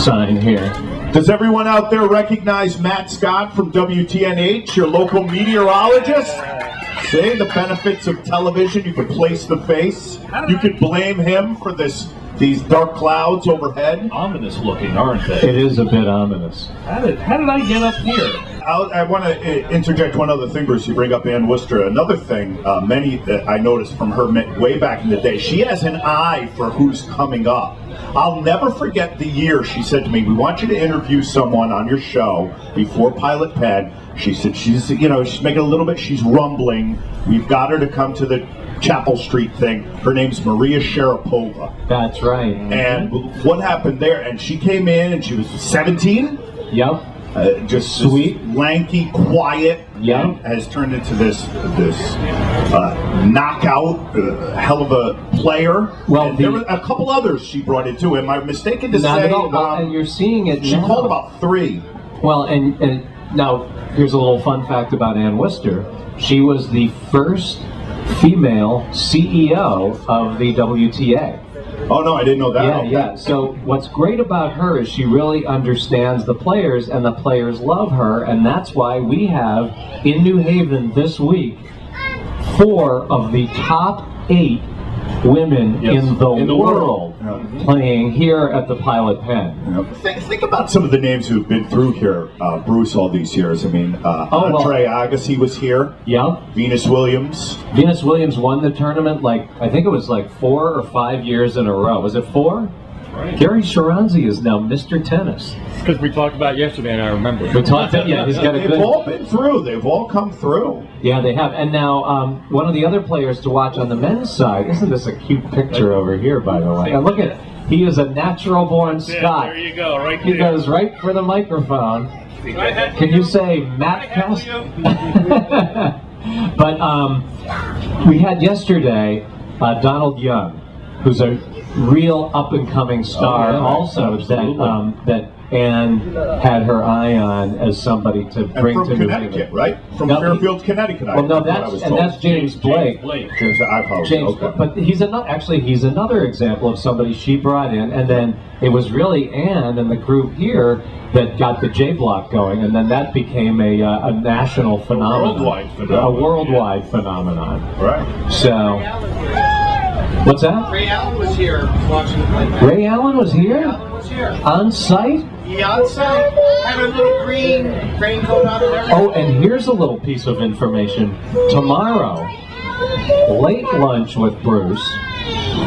sign here. Does everyone out there recognize Matt Scott from WTNH, your local meteorologist? See the benefits of television. You can place the face. You could blame him for these dark clouds overhead. Ominous looking, aren't they? It is a bit ominous. How did I get up here? I want to interject one other thing, Bruce. You bring up Ann Worcester. Another thing, many that I noticed from her way back in the day, she has an eye for who's coming up. I'll never forget the year she said to me, "We want you to interview someone on your show before Pilot Penn." She said she's making a little bit. She's rumbling. We've got her to come to the Chapel Street thing. Her name's Maria Sharapova. That's right. And what happened there? And she came in and she was 17. Yep. Just sweet, lanky, quiet. Yeah. Has turned into this knockout, hell of a player. Well, and there were a couple others she brought in too. Am I mistaken to not say? At all. And you're seeing it. She now. called about 3. Well, and now here's a little fun fact about Ann Worcester. She was the first female CEO of the WTA. Oh no, I didn't know that. Yeah. So what's great about her is she really understands the players, and the players love her, and that's why we have in New Haven this week 4 of the top 8 women in the world playing here at the Pilot Penn. Think about some of the names who've been through here, Bruce, all these years. I mean, Andre Agassi was here. Yeah. Venus Williams. Venus Williams won the tournament I think it was 4 or 5 years in a row. Was it 4? Right. Gary Sharanzi is now Mr. Tennis. Because we talked about it yesterday, and I remember. We talked. Yeah, he's got a good. They've all been through. They've all come through. Yeah, they have. And now, one of the other players to watch on the men's side. Isn't this a cute picture over here, by the way? And look at it. He is a natural-born Scot. There you go, right there. He goes right for the microphone. Can you say Matt Cast? But we had yesterday Donald Young, who's a real up-and-coming star, also that Ann had her eye on as somebody to bring to New Connecticut, Haven. right? From Fairfield, Connecticut. Well, no, that's James Blake. James, I apologize. James, but he's another example of somebody she brought in, and then it was really Ann and the group here that got the J Block going, and then that became a national phenomenon, a worldwide phenomenon. Right. So, what's that? Ray Allen was here watching the play. Ray Allen was here? Ray Allen was here. On site? Yeah, on site. Had a little green raincoat on and everything. Oh, and here's a little piece of information. Tomorrow, late lunch with Bruce,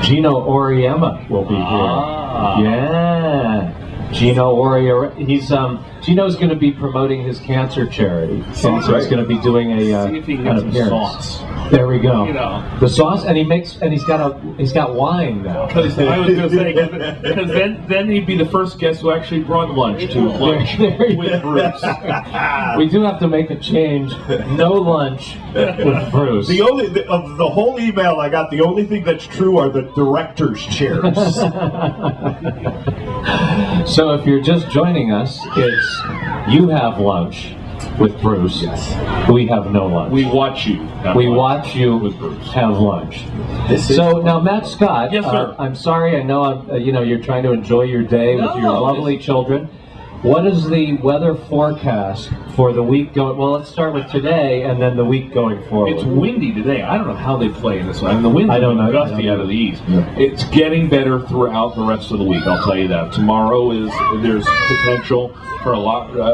Gino Auriemma will be here. Yeah. Gino Auriemma, Gino's going to be promoting his cancer charity, and so he's going to be doing See if he can an get some appearance. sauce. There we go. You know. The sauce, and he's got wine now. Because I was going to say, because then he'd be the first guest who actually brought lunch to lunch with Bruce. We do have to make a change. No lunch with Bruce. Of the whole email I got, the only thing that's true are the director's chairs. So if you're just joining us, it's you have lunch with Bruce. Yes. We have no lunch. We watch you. We watch you with Bruce have lunch. So now, Matt Scott. Yes, sir. I'm sorry. I know. You're trying to enjoy your day with your lovely children. What is the weather forecast for the week going? Well, let's start with today, and then the week going forward. It's windy today. I don't know how they play in this one. I mean, the wind's gusty out of the east. Yeah. It's getting better throughout the rest of the week. I'll tell you that. Tomorrow there's potential for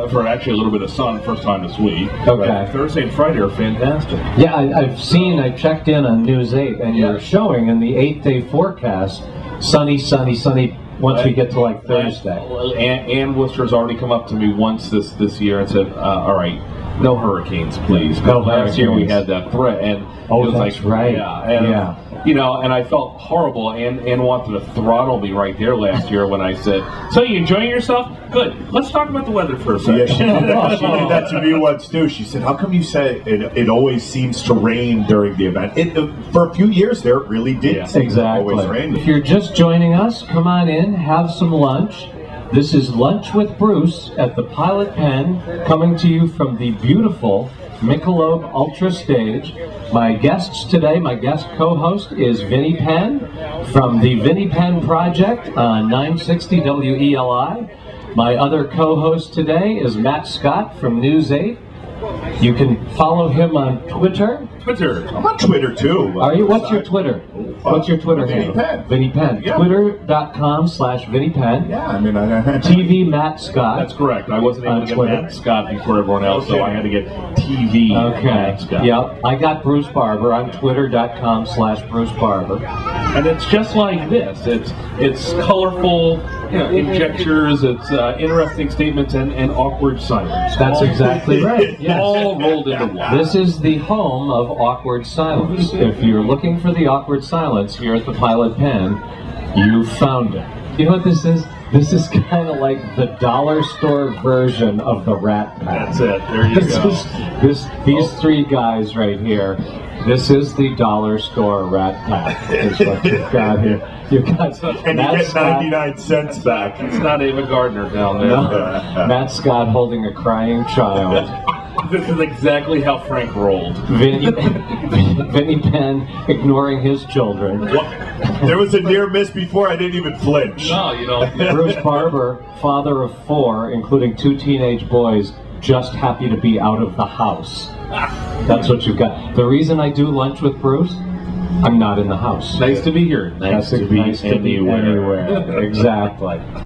for actually a little bit of sun first time this week. Okay. But Thursday and Friday are fantastic. Yeah, I checked in on News 8, and you're showing in the 8-day forecast sunny, sunny, sunny. Once we get to Thursday. Ann Worcester's already come up to me once this year and said, all right, no hurricanes, please. No last year we hurricanes. had that threat, and Oh, it was that's right. Yeah. And I felt horrible. Ann wanted to throttle me right there last year when I said, "So you enjoying yourself? Good. Let's talk about the weather for a second." Yeah, she did that to me once too. She said, "How come you say it always seems to rain during the event?" For a few years there, it really did. Yeah. seem to Exactly. always rain. If you're just joining us, come on in, have some lunch. This is Lunch with Bruce at the Pilot Penn, coming to you from the beautiful Michelob Ultra Stage. My guests today, my guest co-host is Vinnie Penn from the Vinnie Penn Project on 960 WELI. My other co-host today is Matt Scott from News 8. You can follow him on Twitter. I'm on Twitter too. Are you? What's your Twitter? What's your Twitter Vinnie handle? Penn. Vinnie Penn. Yeah. Twitter.com/Vinnie Penn. Yeah, I mean, TV Matt Scott. That's correct. I wasn't able On to get Twitter. Matt Scott before everyone else, so Okay. I had to get TV Okay. Matt Scott. Yep. I got Bruce Barber on Twitter.com/Bruce Barber. And it's just like this. It's colorful, conjectures, it's interesting statements, and awkward silence. That's All- exactly right. Yes. All rolled into one. This is the home of awkward silence. If you're looking for the awkward silence here at the Pilot Pen, you found it. You know what this is? This is kind of like the dollar store version of the Rat Pack. That's it. There you This go. is these three guys right here. This is the dollar store Rat Pack. Is what you've got here. You've got and you Matt get Scott- 99 cents back. It's not Ava Gardner down there. No. Matt Scott holding a crying child. This is exactly how Frank rolled. Vinnie Penn ignoring his children. There was a near miss before I didn't even flinch. No, Bruce Barber, father of 4, including 2 teenage boys, just happy to be out of the house. That's what you've got. The reason I do lunch with Bruce, I'm not in the house. nice to be here. Nice to be anywhere. Exactly.